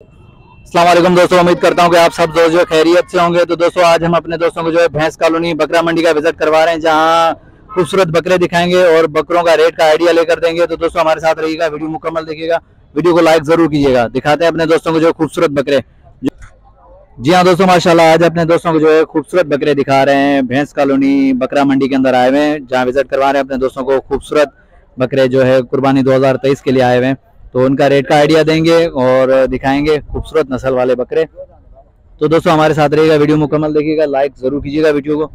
अस्सलाम वालेकुम दोस्तों, उम्मीद करता हूं कि आप सब दोस्त जो खैरियत से होंगे। तो दोस्तों आज हम अपने दोस्तों को जो है भैंस कॉलोनी बकरा मंडी का विजिट करवा रहे हैं, जहां खूबसूरत बकरे दिखाएंगे और बकरों का रेट का आइडिया लेकर देंगे। तो दोस्तों हमारे साथ रहिएगा, वीडियो मुकम्मल देखिएगा, वीडियो को लाइक जरूर कीजिएगा। दिखाते हैं अपने दोस्तों को जो खूबसूरत बकरे। जी हाँ दोस्तों, माशाल्लाह आज अपने दोस्तों को जो है खूबसूरत बकरे दिखा रहे हैं। भैंस कॉलोनी बकरा मंडी के अंदर आए हुए हैं, जहाँ विजिट करवा रहे हैं अपने दोस्तों को। खूबसूरत बकरे जो है कुर्बानी 2023 के लिए आए हुए हैं, तो उनका रेट का आइडिया देंगे और दिखाएंगे खूबसूरत नस्ल वाले बकरे। तो दोस्तों हमारे साथ रहेगा, वीडियो मुकम्मल देखिएगा, लाइक जरूर कीजिएगा वीडियो को,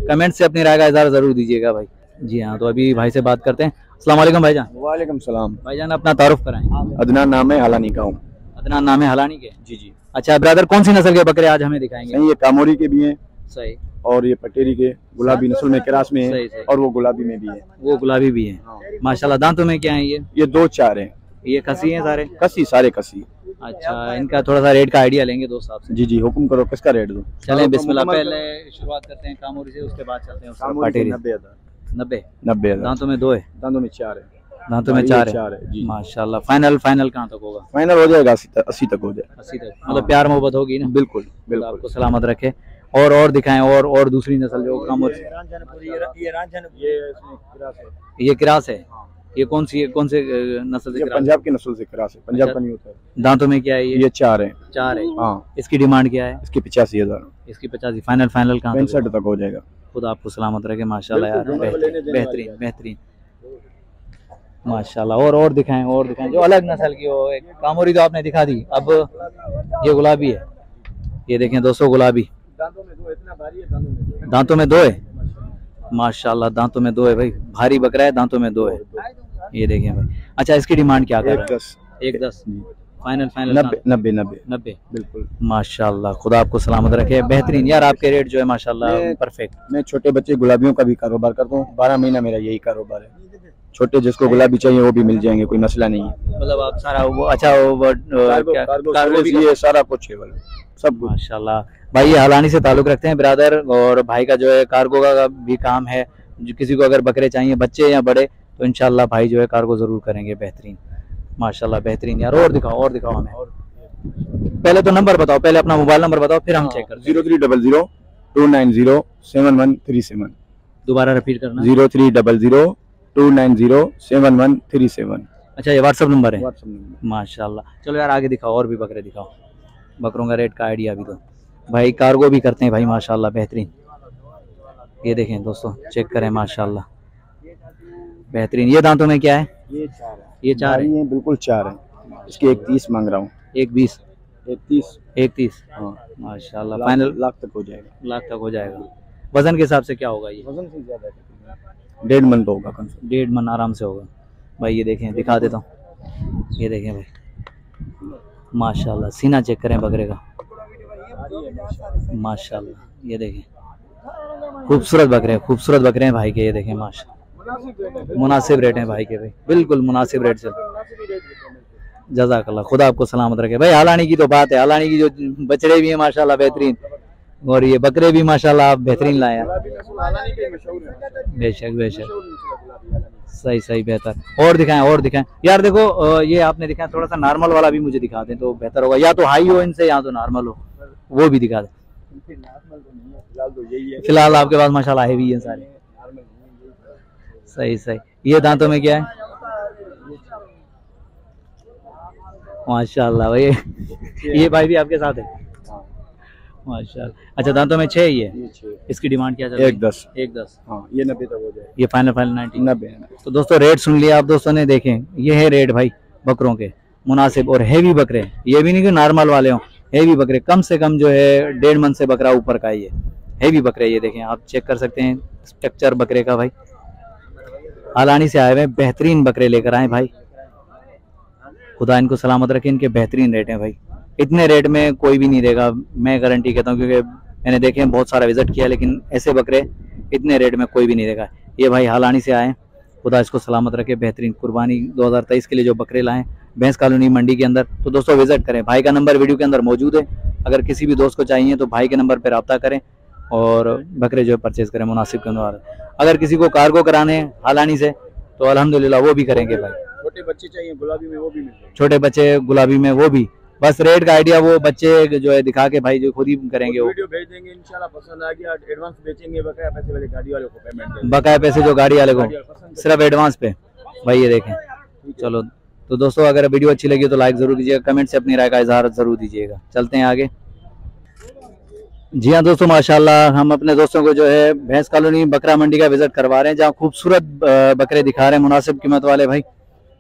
कमेंट से अपनी राय का इज़हार जरूर दीजिएगा भाई। जी हाँ, तो अभी भाई से बात करते हैं। अस्सलाम वालेकुम भाईजान। वालेकुम सलाम। भाईजान अपना तारुफ कराएं। अदनान नाम है, हलानी का हूँ। अदनान नाम है, हलानी के। जी जी। अच्छा ब्रदर, कौन सी नस्ल के बकरे आज हमें दिखाएंगे? नहीं, ये कामोरी के भी हैं। सही। और ये पटेरी के गुलाबी नस्ल में क्रास में है। सही, सही। और वो गुलाबी में भी है। वो गुलाबी भी है। माशाल्लाह। दांतों में क्या है ये 2-4 हैं। ये खसी हैं सारे? कसी, सारे कसी। अच्छा, इनका थोड़ा सा रेट का आइडिया लेंगे दोस्त आपसे। जी जी, हुक्म करो, किसका रेट दो? चलें बिस्मिल्लाह, पहले शुरुआत करते हैं कामोरी से, उसके बाद चलते हैं पटेरी। 90,000। दांतों में 2 है? दांतों में 4 है। दांतों में 4 है जी। माशाल्लाह। फाइनल कहाँ तक होगा? फाइनल हो जाएगा 80 तक हो जाए। 80 तक, मतलब प्यार मोहब्बत होगी ना? बिल्कुल तो बिल्कुल। आपको सलामत रखे। और दिखाएं, और दूसरी नस्ल जो कामोरी। ये किरास है। ये कौन से नस्ल से? पंजाब की नस्ल से क्रास है, पंजाब का नहीं होता है। दांतों में क्या है ये? 4 है। 4 है। हाँ। इसकी डिमांड क्या है? इसकी 85,000। इसकी 85। फाइनल कहाँ? 65 तक हो जाएगा। खुद आपको सलामत रखे माशाल्लाह यार, बेहतरीन बेहतरीन माशाल्लाह। और दिखाएं, जो अलग नस्ल की हो। एक कामोरी तो आपने दिखा दी, अब ये गुलाबी है। ये देखें दोस्तों, गुलाबी। दांतों में 2 है माशाल्लाह। दांतों में 2 है भाई, भारी बकरा है, दांतों में 2 है। ये देखें भाई। अच्छा, इसकी डिमांड क्या कर रहा है? 110। फाइनल 90 बिल्कुल माशाल्लाह। खुदा आपको सलामत रखे, बेहतरीन यार। आपके रेट जो है माशाल्लाह परफेक्ट। मैं छोटे बच्चे गुलाबियों का भी कारोबार करता हूँ, 12 महीना मेरा यही कारोबार है। छोटे जिसको गुलाबी चाहिए वो भी मिल जाएंगे, कोई मसला नहीं है। मतलब आप सारा वो, अच्छा वो कार्गो भी ये सारा कुछ है सब कुछ माशाल्लाह। भाई ये हलानी से ताल्लुक रखते हैं ब्रदर, और भाई का जो है कार्गो का भी काम है। जो किसी को अगर बकरे चाहिए, बच्चे या बड़े, तो इंशाल्लाह भाई जो है कार्गो जरूर करेंगे। बेहतरीन माशाल्लाह, बेहतरीन यार। और दिखाओ हमें। पहले तो नंबर बताओ, पहले अपना मोबाइल नंबर बताओ, फिर हम चेक करते हैं। 0300-290-7137। दोबारा रिपीट करना। 0300-290-7137। अच्छा, ये व्हाट्सअप नंबर है? WhatsApp number. माशाल्लाह। चलो यार आगे दिखाओ, और भी बकरे दिखाओ। बकरों का रेट का आइडिया भी दो भाई। कार्गो भी करते हैं भाई माशाल्लाह, बेहतरीन। ये देखें दोस्तों, चेक करें माशाल्लाह, बेहतरीन। ये दांतों में क्या है? ये 4 है। ये 4 है? बिल्कुल 4 है। इसके 130 मांग रहा हूँ। 120? 130 हाँ माशाल्लाह। फाइनल लाख तक हो जाएगा। लाख तक हो जाएगा। वजन के हिसाब से क्या होगा ये? वजन से ज्यादा 1.5 मन तो होगा। 1.5 मन आराम से होगा भाई। ये देखें, दिखा देता हूँ। ये देखें भाई माशाल्लाह। सीना चेक करें बकरे का माशाल्लाह। ये देखें, खूबसूरत बकरे हैं भाई के। ये देखें माशाल्लाह, मुनासिब रेट हैं भाई के भाई, बिल्कुल मुनासिब रेट से। जज़ाकल्लाह, खुदा आपको सलामत रखे भाई। हलानी की तो बात है, हलानी की जो बछड़े भी हैं माशाल्लाह बेहतरीन, और ये बकरे भी माशाल्लाह आप बेहतरीन लाए हैं। बेशक सही बेहतर। और दिखाएं यार। देखो ये आपने दिखाया, थोड़ा सा नॉर्मल वाला भी मुझे दिखा दें तो बेहतर होगा। या तो हाई हो इनसे, या तो नॉर्मल हो, वो भी दिखा दें। फिलहाल आपके पास माशाल्लाह हैवी है सारे। सही। ये दांतों में क्या है? माशाल्लाह भाई। ये भाई भी आपके साथ है माशाल्लाह। अच्छा, दांतों में 6 ही है। इसकी डिमांड क्या चल रही है? 110। हाँ, ये 90 तक हो जाए। ये फाइनल 90। तो दोस्तों रेट सुन लिया आप दोस्तों ने, देखें ये है रेट भाई बकरों के, मुनासिब। और हैवी बकरे, ये भी नहीं कि नॉर्मल वाले हों, हैवी बकरे। कम से कम जो है 1.5 मन से बकरा ऊपर का ही है, हैवी बकरे। ये देखें, आप चेक कर सकते हैं स्ट्रक्चर बकरे का भाई। हलानी से आए हुए बेहतरीन बकरे लेकर आए भाई, खुदा इनको सलामत रखे। इनके बेहतरीन रेट हैं भाई, इतने रेट में कोई भी नहीं देगा, मैं गारंटी कहता हूँ, क्योंकि मैंने देखे बहुत सारा विजिट किया, लेकिन ऐसे बकरे इतने रेट में कोई भी नहीं देगा। ये भाई हलानी से आए, खुदा इसको सलामत रखे। बेहतरीन कुर्बानी 2023 के लिए जो बकरे लाएं भैंस कॉलोनी मंडी के अंदर, तो दोस्तों विजिट करें। भाई का नंबर वीडियो के अंदर मौजूद है, अगर किसी भी दोस्त को चाहिए तो भाई के नंबर पर रब्ता करें और बकरे जो है परचेज करें मुनासिब के अंदर। अगर किसी को कार्गो कराने हलानी से, तो अल्हम्दुलिल्लाह वो भी करेंगे भाई। छोटे बच्चे चाहिए गुलाबी में, वो भी मिल जाएंगे। छोटे बच्चे गुलाबी में वो भी, बस रेट का आइडिया वो बच्चे जो है दिखा के भाई जो खुद ही करेंगे वो वीडियो भेज देंगे इंशाल्लाह, पसंद आ गया एडवांस बेचेंगे, बकाया पैसे वाले गाड़ी वाले को पेमेंट देंगे, बकाया पैसे जो गाड़ी वाले को सिर्फ एडवांस पे भाई ये देखें। चलो तो दोस्तों अगर वीडियो अच्छी लगी तो लाइक जरूर कीजिएगा, कमेंट से अपनी राय का इजहार जरूर दीजिएगा। चलते हैं आगे। जी हाँ दोस्तों माशाल्लाह हम अपने दोस्तों को जो है भैंस कॉलोनी बकरा मंडी का विजिट करवा रहे हैं, जहाँ खूबसूरत बकरे दिखा रहे हैं मुनासिब कीमत वाले भाई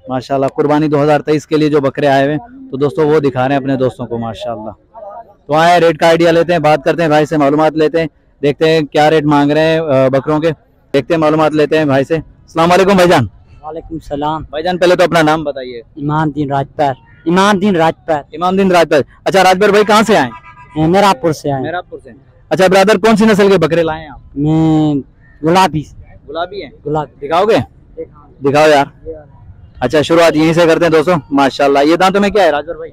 माशाल्लाह। कुर्बानी 2023 के लिए जो बकरे आए हुए तो दोस्तों वो दिखा रहे हैं अपने दोस्तों को माशाल्लाह। तो आए रेट का आइडिया लेते हैं, बात करते हैं भाई से, मालूमात लेते हैं, देखते हैं क्या रेट मांग रहे हैं बकरों के, देखते हैं मालूमात लेते हैं भाई से। अस्सलाम वालेकुम भाईजान। वालेकुम सलाम। भाईजान पहले तो अपना नाम बताइए। इमामदीन राजपर। इमामदीन राजपर। इमामदीन राजपर। अच्छा राजपर भाई कहाँ से आए? मेरापुर से आए। मेरापुर से। अच्छा ब्रदर कौन सी नस्ल के बकरे लाए हैं आप? मैं गुलाबी। गुलाबी है? गुलाबी। दिखाओगे? दिखाओ यार। अच्छा शुरुआत यहीं से करते हैं दोस्तों माशाल्लाह। ये दांतों में क्या है राजवर भाई?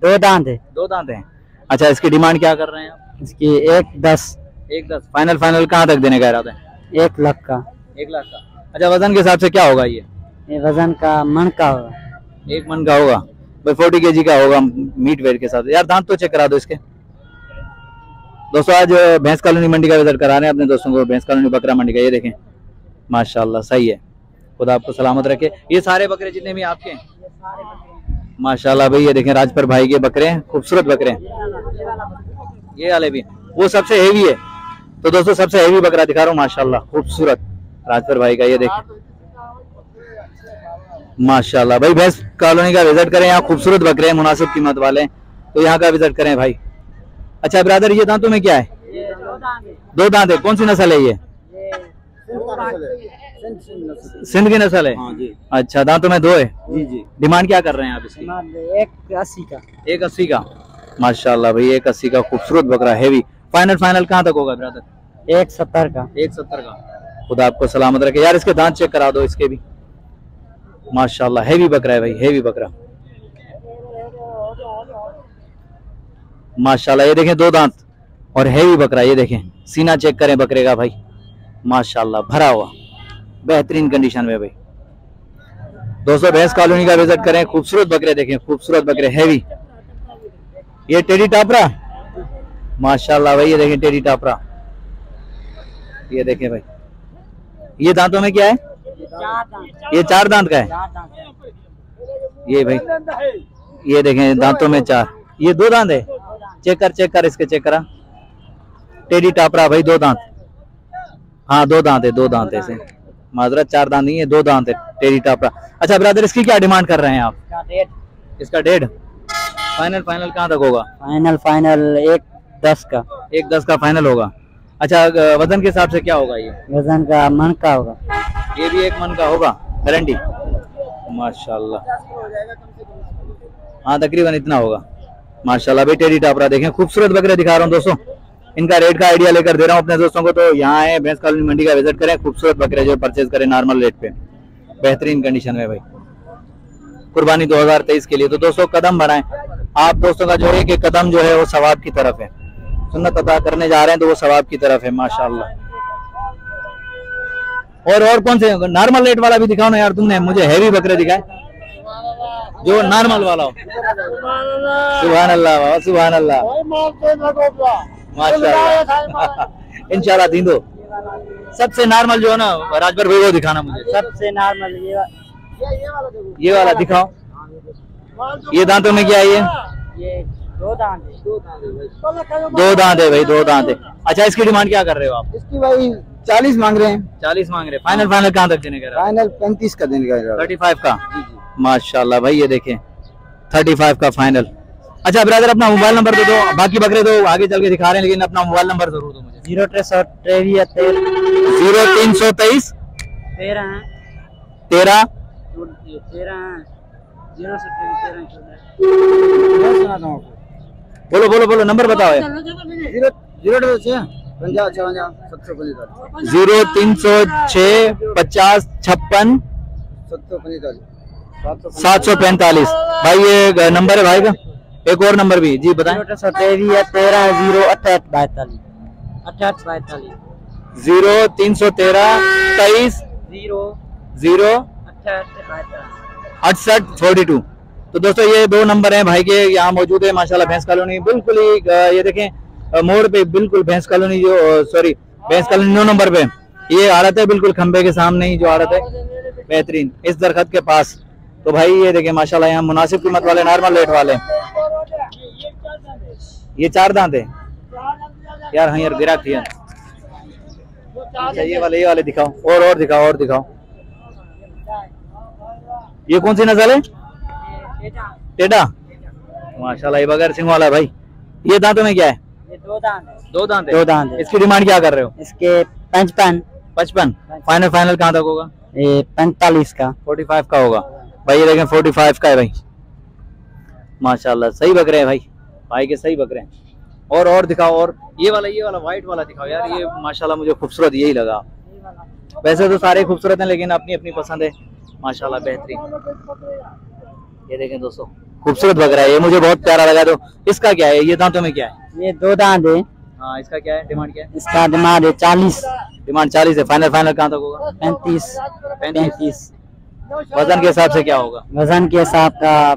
2 दांत है। 2 दांत हैं। अच्छा इसकी डिमांड क्या कर रहे हैं आप? इसकी 1.10। 1.10 फाइनल कहाँ तक देने का इरादा है? 1 लाख का। 1 लाख का। अच्छा वजन के हिसाब से क्या होगा ये? वजन का मन का होगा। 1 मन का होगा भाई, 40 kg का होगा मीट वेट के साथ। यार दांत तो चेक करा दो इसके। दोस्तों आज भैंस कॉलोनी मंडी का विजिट करा रहे हैं अपने दोस्तों को, भैंस कॉलोनी बकरा मंडी का। ये देखें माशाल्लाह सही है, खुदा आपको सलामत रखे। ये सारे बकरे जितने भी आपके हैं माशाल्लाह भाई, ये देखें राजपर भाई के बकरे हैं, खूबसूरत बकरे हैं। ये वाले भी, वो सबसे हेवी है तो दोस्तों सबसे हेवी बकरा दिखा रहा हूँ माशाल्लाह, खूबसूरत राजपर भाई का। ये देखें माशाल्लाह भाई, भैंस कॉलोनी का विजिट करें, यहाँ खूबसूरत बकरे हैं मुनासिब कीमत वाले, तो यहाँ का विजिट करें भाई। अच्छा ब्रदर ये दांतों में क्या है? 2 दांत है। कौन सी नस्ल है ये? सिंध की नस्ल है। हाँ जी। अच्छा दांतों में 2 है। जी जी। डिमांड क्या कर रहे हैं आप इसकी? 1.80 का। 1.80 का माशाल्लाह भाई, 1.80 का खूबसूरत बकरा हेवी। फाइनल कहाँ तक होगा ब्रदर? 1.70 का। 1.70 का। खुदा आपको सलामत रखे। यार इसके दांत चेक करा दो इसके भी माशाल्लाह, हेवी बकरा है भाई, हेवी बकरा माशाल्लाह। ये देखें 2 दांत और हेवी बकरा। ये देखें सीना चेक करें बकरे का भाई माशाल्लाह, भरा हुआ बेहतरीन कंडीशन में भाई। दोस्तों भैंस कॉलोनी का विजिट करें, खूबसूरत बकरे देखें, खूबसूरत बकरे हेवी। ये टेडी टापरा माशाल्लाह भाई, ये देखें टेडी टापरा। ये देखें भाई, ये दांतों में क्या है? ये 4 दांत का है। ये भाई ये देखें दांतों में 4, ये 2 दांत है। चेक कर इसके, चेक करा। टेडी टापरा भाई 2 दांत। हाँ 2 दांत है, 2 दांत है इसे, माजरत 4 दांत नहीं है, 2 दांत है टेडी टापरा। अच्छा ब्रदर इसकी क्या डिमांड कर रहे हैं आप? इसका 1.5। फाइनल कहाँ तक होगा? फाइनल 1.10 का। 1.10 का फाइनल होगा। अच्छा वजन के हिसाब से क्या होगा ये? वजन का मन का होगा। ये भी 1 मन का होगा गारंटी माशाल्लाह। हाँ तकरीबन इतना होगा माशाल्लाह भाई। टेडी टापरा देखें, खूबसूरत बकरे दिखा रहा हूँ दोस्तों, इनका रेट का आइडिया लेकर दे रहा हूँ अपने दोस्तों को। तो यहाँ है भैंस कॉलोनी मंडी का विजिट करें, खूबसूरत बकरे जो परचेज करें नॉर्मल रेट पे, बेहतरीन कंडीशन में भाई, कुर्बानी 2023 के लिए। तो दोस्तों कदम बढ़ाएं, आप दोस्तों का जो है कि कदम जो है वो सवाब की तरफ है, सुन्नत अदा करने जा रहे हैं तो वो सवाब की तरफ है माशाल्लाह। और कौन से नॉर्मल रेट वाला भी दिखाओ ना यार, तुमने मुझे हैवी बकरे दिखाए जो नॉर्मल वाला हो। सुभान अल्लाह बाबा, सुभान अल्लाह माशाल्लाह। इंशाल्लाह दी दो। सबसे नॉर्मल जो है ना राजभर भाई वो दिखाना मुझे। सबसे नॉर्मल ये वाला दिखाओ। ये दांतों में क्या है ये 2 दांत है। 2 दांत है भाई, 2 दांत है। अच्छा इसकी डिमांड क्या कर रहे हो आप? इसकी भाई 40 मांग रहे हैं। 40 मांग रहे हैं। फाइनल कहाँ तक देने का? फाइनल 35 का देने का। 35 का माशाल्लाह भाई, ये देखें 35 का फाइनल। अच्छा ब्रदर अपना मोबाइल नंबर दे दो, बाकी बकरे तो आगे चल के दिखा रहे हैं लेकिन अपना मोबाइल नंबर जरूर दो मुझे। 0323 0323 13 बोलो नंबर बताओ। 0306 50 56 745 भाई, ये नंबर है भाई का। एक और नंबर भी जी बताएं। 0323 13 0 88 42 0313 23 0 0 88 68 42 तो दोस्तों ये 2 नंबर हैं भाई के यहाँ मौजूद है माशाल्लाह भैंस कॉलोनी बिल्कुल ही ये देखें मोड़ पे बिल्कुल भैंस कॉलोनी जो सॉरी भैंस कॉलोनी 9 नंबर पे ये आड़त है बिल्कुल खंबे के सामने ही जो आड़त है बेहतरीन इस दरख्त के पास। तो भाई ये देखें माशाल्लाह यहाँ मुनासिब कीमत वाले नॉर्मल रेट वाले ये 4 दांत है यार। हाँ यार गिराक थी यार। अच्छा ये वाले दिखाओ और दिखाओ। ये कौन सी नस्ल है? टेढ़ा माशाल्लाह ये बगैर सिंह वाला है भाई। ये दांतों में क्या है? ये 2 दांत है। 2 दांत है। 2 दांत है। इसकी डिमांड क्या कर रहे हो? इसके 55 फाइनल कहाँ तक होगा? ये 45 का 45 का होगा भाई। ये देखें 45 का है भाई माशाल्लाह। सही बकरे हैं भाई के सही बकरे हैं। और दिखाओ। और ये वाला व्हाइट वाला दिखाओ यार। ये माशाल्लाह मुझे खूबसूरत यही लगा। वैसे तो सारे खूबसूरत हैं लेकिन अपनी अपनी पसंद है माशाल्लाह बेहतरीन। ये देखें दोस्तों खूबसूरत बकरा है ये मुझे बहुत प्यारा लगा। तो इसका क्या है? ये दांतों में क्या है? ये 2 दांत है। हाँ इसका क्या है? डिमांड क्या है? इसका डिमांड है 40। डिमांड 40 है। फाइनल कहाँ तक होगा? 35। वजन के हिसाब से क्या होगा? वजन के हिसाब का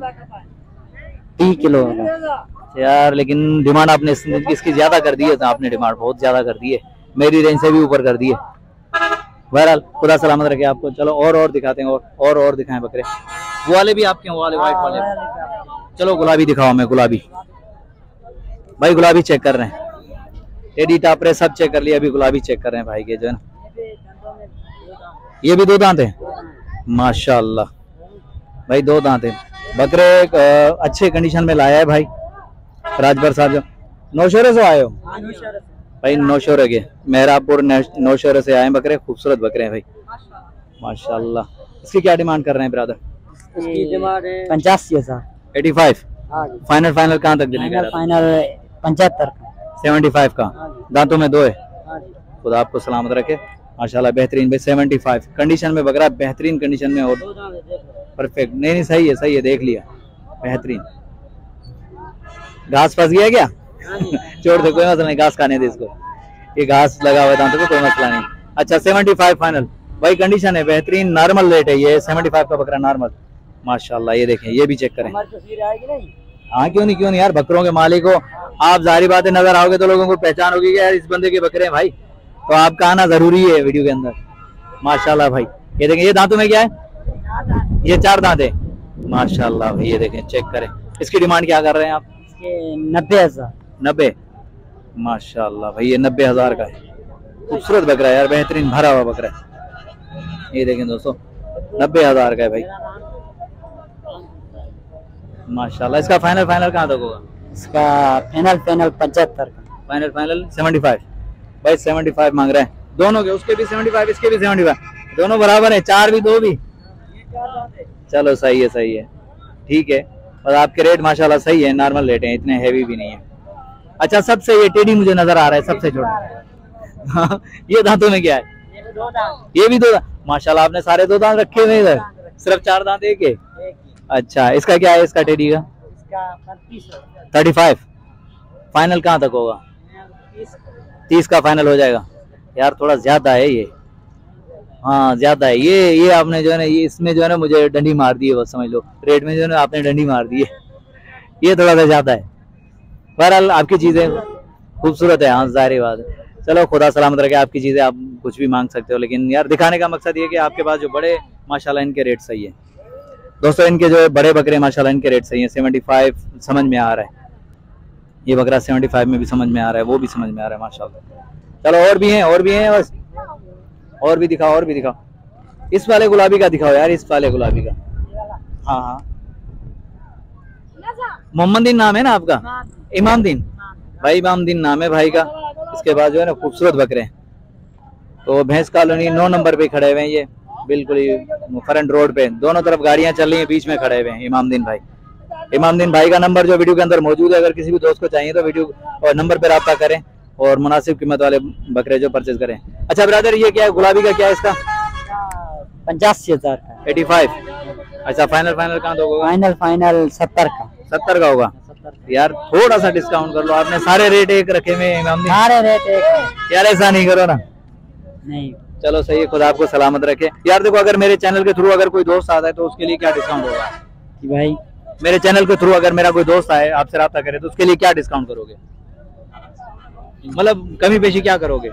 30 किलो होगा यार। लेकिन डिमांड आपने इसकी ज्यादा कर दी है। तो आपने डिमांड बहुत ज्यादा कर दी है मेरी रेंज से भी ऊपर कर दी है। बहरहाल खुदा सलामत रखे आपको। चलो और दिखाते हैं और दिखाएं बकरे। वो वाले भी आपके वो वाले व्हाइट वाले। चलो गुलाबी दिखाओ हमें। गुलाबी भाई गुलाबी चेक कर रहे हैं। टेडी टापरे सब चेक कर लिया अभी गुलाबी चेक कर रहे हैं भाई के जो है ना। ये भी 2 दांत है माशाल्लाह भाई 2 दांत है। बकरे अच्छे कंडीशन में लाया है भाई राजभर साहब। जो नौशहरे से आए हो भाई? नौशहरे के मेहरापुर नौशहरे से आए बकरे। खूबसूरत बकरे हैं भाई माशाल्लाह। इसकी क्या डिमांड कर रहे हैं ब्रदर? इसकी डिमांड है 85,000। 85 हाँ फाइनल कहाँ तक देने का? फाइनल 75 का 75 का। दांतों में 2 है। खुदा आपको सलामत रखे माशाल्लाह बेहतरीन भाई। 75 कंडीशन में बकरा बेहतरीन कंडीशन में और परफेक्ट। नहीं सही है देख लिया बेहतरीन। घास फंस गया क्या? छोड़ दे कोई मसला नहीं घास खाने दे इसको। ये घास लगा हुआ दांतों पे कोई मसला नहीं। अच्छा 75 फाइनल भाई कंडीशन है बेहतरीन। नॉर्मल रेट है ये 75 का बकरा नॉर्मल माशाल्लाह। ये देखें ये भी चेक करें। हाँ क्यों नहीं यार। बकरों के मालिक हो आप जाहिर बात है नजर आओगे तो लोगों को पहचान होगी कि यार इस बंदे के बकरे हैं भाई। तो आपका आना जरूरी है वीडियो के अंदर माशाल्लाह भाई। ये देखें ये दांतों में क्या है? ये 4 दांत है माशाल्लाह भाई। ये देखें चेक करें। इसकी डिमांड क्या कर रहे हैं आप? 90,000। 90 माशाल्लाह भाई। ये 90,000 का है। खूबसूरत बकरा है यार बेहतरीन भरा हुआ बकरा है। ये देखें दोस्तों 90,000 का है भाई माशाल्लाह। इसका फाइनल कहाँ तक होगा? इसका फाइनल 75 का। फाइनल 75 भाई 75 मांग रहे हैं दोनों के। उसके भी 75 इसके भी 75 दोनों बराबर है। 4 भी 2 भी। चलो सही है ठीक है। और आपके रेट माशाल्लाह सही है नॉर्मल रेट है इतने हैवी भी नहीं है। अच्छा सबसे ये टेडी मुझे नजर आ रहा है सबसे छोटा। हाँ ये दांतों में क्या है? ये भी 2 दांत माशाल्लाह। आपने सारे 2 दांत रखे हुए इधर सिर्फ 4 दांत एक है। अच्छा इसका क्या है? इसका टेडी का 35 फाइनल कहाँ तक होगा? 30 का फाइनल हो जाएगा यार। थोड़ा ज्यादा है ये। हाँ ज्यादा है ये आपने जो है ना ये इसमें जो है ना मुझे डंडी मार दी है बस समझ लो। रेट में जो है ना आपने डंडी मार दी है। ये थोड़ा सा ज्यादा है। बहरहाल आपकी चीजें खूबसूरत है। हाँ जाहिर बात है। चलो खुदा सलामत रखे आपकी चीजें। आप कुछ भी मांग सकते हो लेकिन यार दिखाने का मकसद ये कि आपके पास जो बड़े माशाल्लाह इनके रेट सही है दोस्तों। इनके जो बड़े बकरे माशाल्लाह इनके रेट सही है। 75 समझ में आ रहा है। ये बकरा 75 में भी समझ में आ रहा है वो भी समझ में आ रहा है माशाल्लाह। चलो और भी हैं बस। और भी दिखाओ। इस वाले गुलाबी का दिखाओ यार। इस वाले गुलाबी का। हाँ मोहम्मदीन नाम है ना आपका? इमामदीन भाई। इमामदीन नाम है भाई का। इसके बाद जो है ना खूबसूरत बकरे हैं। तो भैंस कॉलोनी 9 नंबर पे खड़े हुए हैं ये बिल्कुल ही फ्रंट रोड पे। दोनों तरफ गाड़ियां चल रही हैं बीच में खड़े हुए हैं इमामदीन भाई का नंबर जो वीडियो के अंदर मौजूद है। अगर किसी भी दोस्त को चाहिए तो वीडियो और नंबर पे रब्ता करें और मुनासिब कीमत वाले बकरे जो परचेज करें। अच्छा ब्रदर ये क्या है? गुलाबी का क्या है? इसका 85,000 का। 85 अच्छा फाइनल कहाँ तो होगा? फाइनल 70 का। 70 का होगा यार। थोड़ा सा डिस्काउंट कर लो। आपने सारे रेट एक रखे हुए इमामदीन। सारे रेट एक यार ऐसा नहीं करो ना। नहीं चलो सही है। खुदा आपको सलामत रखे यार। देखो अगर मेरे चैनल के थ्रू अगर कोई दोस्त आता है तो उसके लिए क्या डिस्काउंट होगा? कि भाई मेरे चैनल के थ्रू अगर मेरा कोई दोस्त आए आपसे रब्ता करे तो उसके लिए क्या डिस्काउंट करोगे? मतलब कमी पेशी क्या करोगे?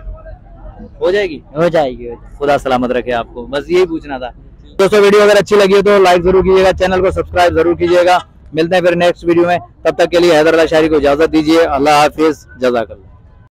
हो जाएगी? हो जाएगी। खुदा सलामत रखे आपको, बस यही पूछना था। दोस्तों वीडियो अगर अच्छी लगी हो तो लाइक जरूर कीजिएगा, चैनल को सब्सक्राइब जरूर कीजिएगा। मिलते हैं फिर नेक्स्ट वीडियो में, तब तक के लिए हैदर अली शारी को इजाजत दीजिए। अल्लाह हाफिज, जज़ाकल्लाह।